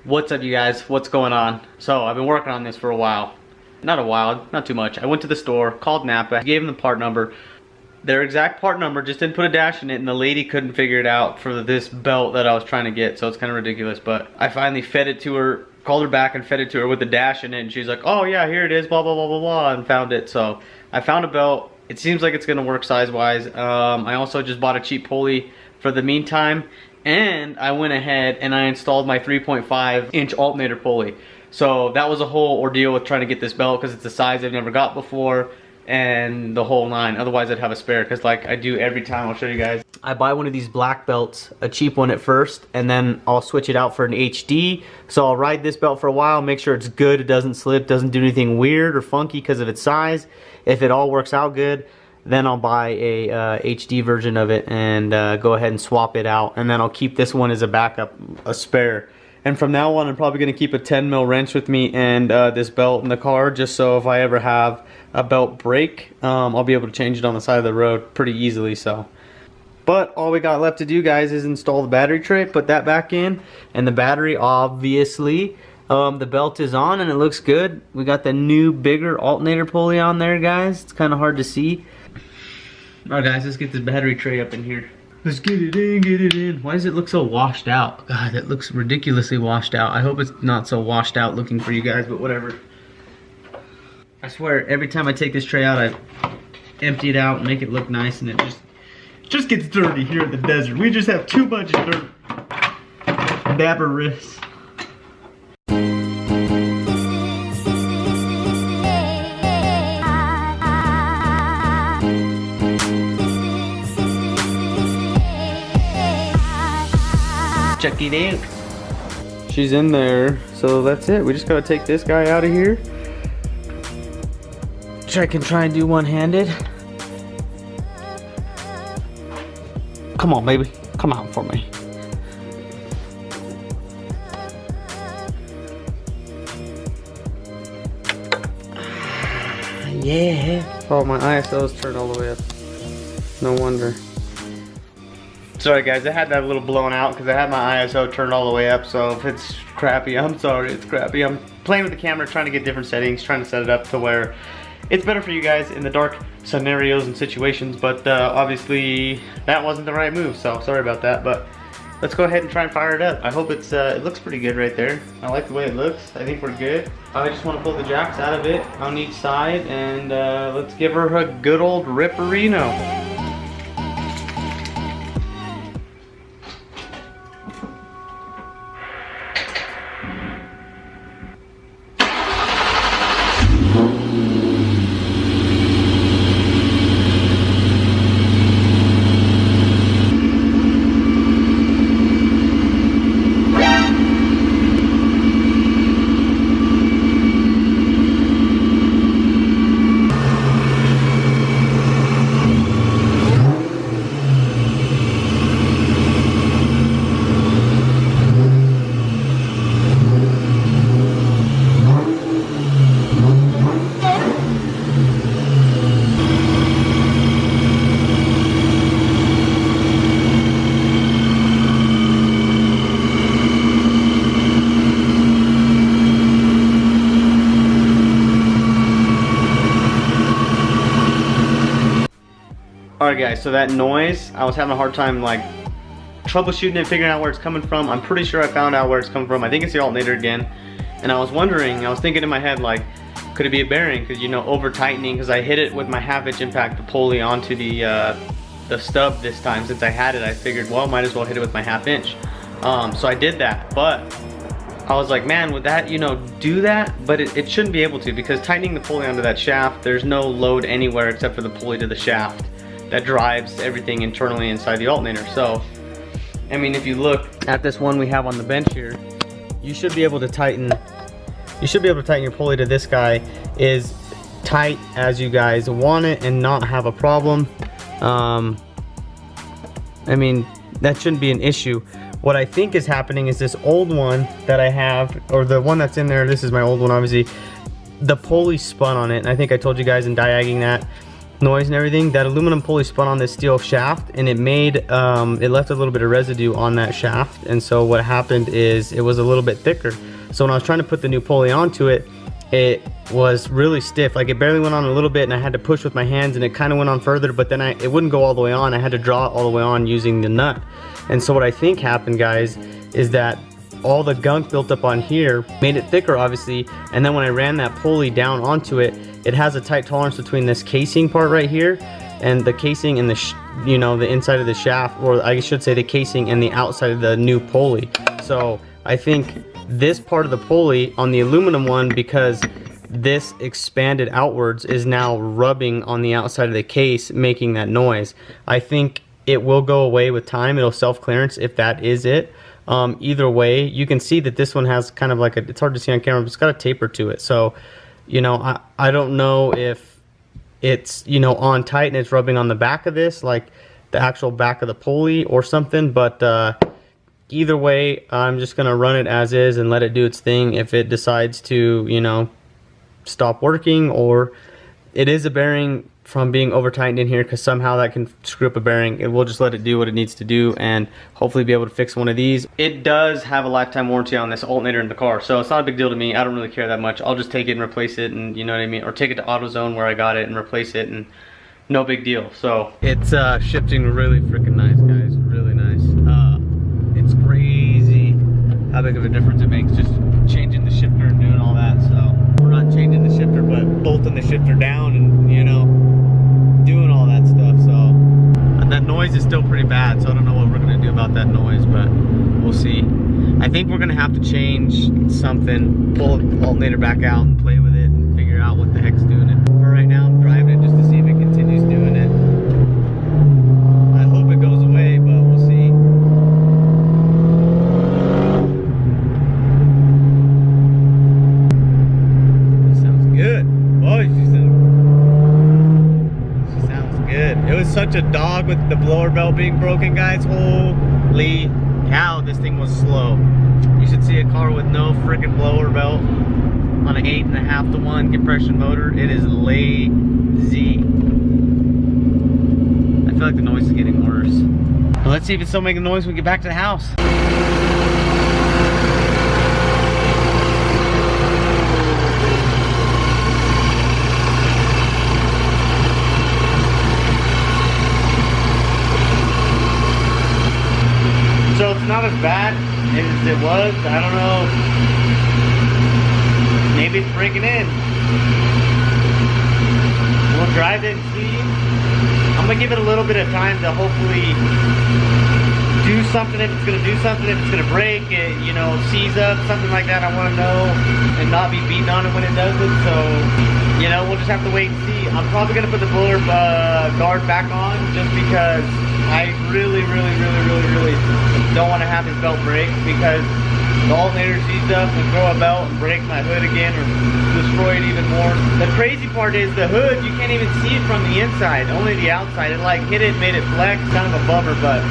What's up, you guys? What's going on? So I've been working on this for a while. Not too much. I went to the store, called Napa, gave them the part number. Their exact part number, just didn't put a dash in it, and the lady couldn't figure it out for this belt that I was trying to get, so it's kind of ridiculous. But I finally fed it to her, called her back and fed it to her with a dash in it, and she's like, oh yeah, here it is, blah blah blah blah blah, and found it. So I found a belt. It seems like it's gonna work size-wise. I also just bought a cheap pulley for the meantime, and I went ahead and I installed my 3.5-inch alternator pulley. So that was a whole ordeal with trying to get this belt because it's a size I've never got before and the whole nine. Otherwise I'd have a spare, because like I do every time. I'll show you guys. I buy one of these black belts, a cheap one at first, and then I'll switch it out for an HD. So I'll ride this belt for a while, make sure it's good, it doesn't slip, doesn't do anything weird or funky because of its size. If it all works out good, then I'll buy a HD version of it and go ahead and swap it out, and then I'll keep this one as a backup, a spare. And from now on, I'm probably going to keep a 10 mil wrench with me and this belt in the car, just so if I ever have a belt break, I'll be able to change it on the side of the road pretty easily. So, but all we got left to do, guys, is install the battery tray, put that back in, and the battery, obviously. The belt is on and it looks good. We got the new bigger alternator pulley on there, guys. It's kind of hard to see. Alright guys, let's get this battery tray up in here. Let's get it in, get it in. Why does it look so washed out? God, it looks ridiculously washed out. I hope it's not so washed out looking for you guys, but whatever. I swear, every time I take this tray out, I empty it out and make it look nice, and it just gets dirty here in the desert. We just have too much dirt. Dabberis. Check it out. She's in there, so that's it. We just gotta take this guy out of here. I can try and do one-handed. Come on, baby. Come out for me. Yeah. Oh, my ISO's turned all the way up. No wonder. Sorry guys, I had that a little blown out because I had my ISO turned all the way up, so if it's crappy, I'm sorry, it's crappy. I'm playing with the camera, trying to get different settings, trying to set it up to where it's better for you guys in the dark scenarios and situations, but obviously that wasn't the right move, so sorry about that. But let's go ahead and try and fire it up. I hope it looks pretty good right there. I like the way it looks. I think we're good. I just want to pull the jacks out of it on each side, and let's give her a good old ripperino. Alright guys, so that noise, I was having a hard time like troubleshooting it, figuring out where it's coming from. I'm pretty sure I found out where it's coming from. I think it's the alternator again. And I was wondering, I was thinking in my head like, could it be a bearing? Because, you know, over tightening, because I hit it with my 1/2 inch impact, the pulley onto the stub this time. Since I had it, I figured, well, might as well hit it with my 1/2 inch. So I did that, but I was like, man, would that, you know, do that? But it shouldn't be able to, because tightening the pulley onto that shaft, there's no load anywhere except for the pulley to the shaft that drives everything internally inside the alternator. So, I mean, if you look at this one we have on the bench here, you should be able to tighten your pulley to this guy as tight as you guys want it and not have a problem. I mean, that shouldn't be an issue. What I think is happening is this old one that I have, or the one that's in there, this is my old one obviously, the pulley spun on it, and I think I told you guys in diagging that noise and everything, that aluminum pulley spun on this steel shaft, and it made it left a little bit of residue on that shaft. And so what happened is it was a little bit thicker. So when I was trying to put the new pulley onto it, it was really stiff. Like, it barely went on a little bit, and I had to push with my hands, and it kind of went on further, but then it wouldn't go all the way on. I had to draw it all the way on using the nut. And so what I think happened, guys, is that all the gunk built up on here made it thicker, obviously, and then when I ran that pulley down onto it, it has a tight tolerance between this casing part right here and the casing and the you know, the inside of the shaft, or I should say the casing and the outside of the new pulley. So I think this part of the pulley on the aluminum one, because this expanded outwards, is now rubbing on the outside of the case, making that noise. I think it will go away with time. It'll self-clearance if that is it. Either way, you can see that this one has kind of like a, it's hard to see on camera, but it's got a taper to it. So, you know, I don't know if it's, you know, on tight and it's rubbing on the back of this, like the actual back of the pulley or something, but either way, I'm just gonna run it as is and let it do its thing. If it decides to, you know, stop working, or it is a bearing from being over tightened in here, because somehow that can screw up a bearing, we'll just let it do what it needs to do and hopefully be able to fix one of these. It does have a lifetime warranty on this alternator in the car, so it's not a big deal to me. I don't really care that much. I'll just take it and replace it, and you know what I mean, or take it to AutoZone where I got it and replace it, and no big deal. So it's shifting really freaking nice, guys, really nice. It's crazy how big of a difference it makes just changing the shifter and doing all that. So we're not changing the shifter, but bolting the shifter down and, you know, doing all that stuff. So, and that noise is still pretty bad, so I don't know what we're gonna do about that noise, but we'll see. I think we're gonna have to change something, pull the alternator back out and play with it and figure out what the heck's doing it. For right now, I'm driving it just to see if it continues doing it. I hope it goes away, but we'll see. Sounds good. Oh, she sounds good. It was such a dog with the blower belt being broken, guys. Holy cow, this thing was slow. You should see a car with no freaking blower belt on an 8.5 to 1 compression motor. It is lazy. I feel like the noise is getting worse. But let's see if it's still making noise when we get back to the house. So it's not as bad as it was. I don't know. Maybe it's breaking in. We'll drive it and see. I'm gonna give it a little bit of time to hopefully do something. If it's gonna do something, if it's gonna break, it, you know, seize up, something like that. I want to know and not be beating on it when it does it. So, you know, we'll just have to wait and see. I'm probably gonna put the blower guard back on just because I really don't want to have this belt break, because the alternator seized up and throw a belt and break my hood again or destroy it even more. The crazy part is the hood, you can't even see it from the inside, only the outside. It like hit it, made it flex, kind of a bummer, but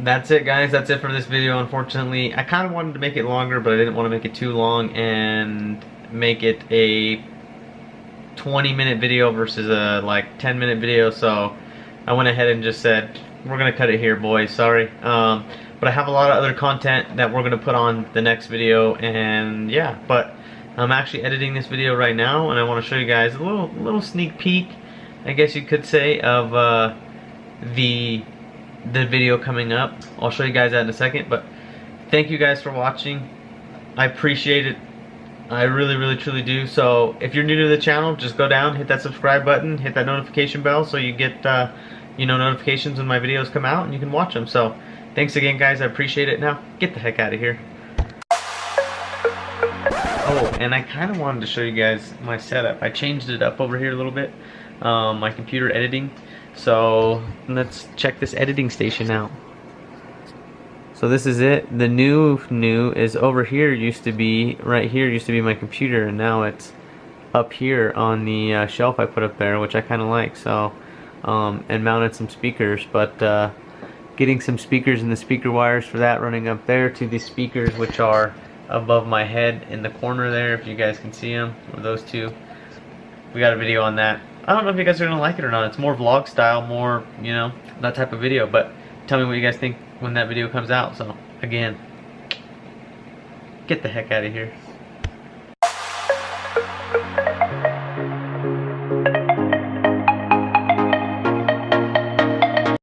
that's it, guys. That's it for this video. Unfortunately, I kind of wanted to make it longer, but I didn't want to make it too long and make it a 20-minute video versus a like 10-minute video, so I went ahead and just said, we're gonna cut it here, boys. Sorry. But I have a lot of other content that we're gonna put on the next video, and yeah, but I'm actually editing this video right now, and I want to show you guys a little sneak peek, I guess you could say, of the video coming up. I'll show you guys that in a second, but thank you guys for watching. I appreciate it. I really truly do. So if you're new to the channel, just go down, hit that subscribe button, hit that notification bell so you get you know, notifications when my videos come out and you can watch them. So thanks again, guys. I appreciate it. Now get the heck out of here. Oh, and I kind of wanted to show you guys my setup. I changed it up over here a little bit, my computer editing. So let's check this editing station out. So this is it. The new is over here. Used to be right here. Used to be my computer, and now it's up here on the shelf I put up there, which I kind of like. So and mounted some speakers, but getting some speakers and the speaker wires for that running up there to the speakers which are above my head in the corner there, if you guys can see them, or those two. We got a video on that. I don't know if you guys are gonna like it or not. It's more vlog style, more, you know, that type of video. But tell me what you guys think when that video comes out. So again, get the heck out of here.